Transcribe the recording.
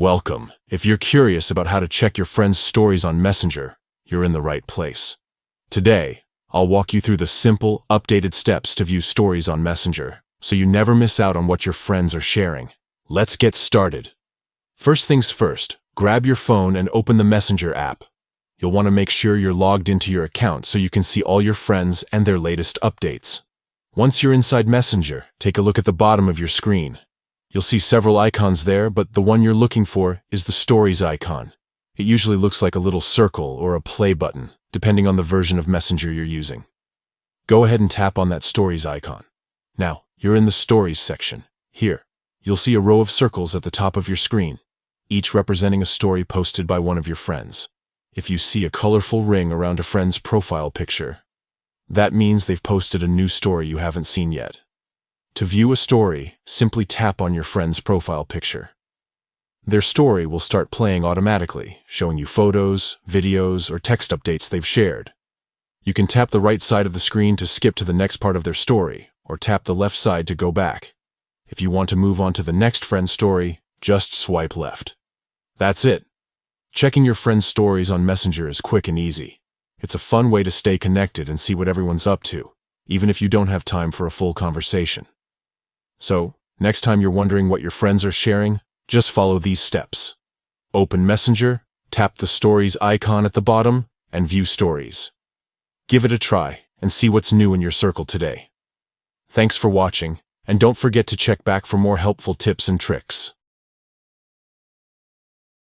Welcome. If you're curious about how to check your friends' stories on Messenger, you're in the right place. Today, I'll walk you through the simple, updated steps to view stories on Messenger, so you never miss out on what your friends are sharing. Let's get started. First things first, grab your phone and open the Messenger app. You'll want to make sure you're logged into your account so you can see all your friends and their latest updates. Once you're inside Messenger, take a look at the bottom of your screen. You'll see several icons there, but the one you're looking for is the Stories icon. It usually looks like a little circle or a play button, depending on the version of Messenger you're using. Go ahead and tap on that Stories icon. Now, you're in the Stories section. Here, you'll see a row of circles at the top of your screen, each representing a story posted by one of your friends. If you see a colorful ring around a friend's profile picture, that means they've posted a new story you haven't seen yet. To view a story, simply tap on your friend's profile picture. Their story will start playing automatically, showing you photos, videos, or text updates they've shared. You can tap the right side of the screen to skip to the next part of their story, or tap the left side to go back. If you want to move on to the next friend's story, just swipe left. That's it. Checking your friends' stories on Messenger is quick and easy. It's a fun way to stay connected and see what everyone's up to, even if you don't have time for a full conversation. So, next time you're wondering what your friends are sharing, just follow these steps. Open Messenger, tap the Stories icon at the bottom, and view stories. Give it a try and see what's new in your circle today. Thanks for watching, and don't forget to check back for more helpful tips and tricks.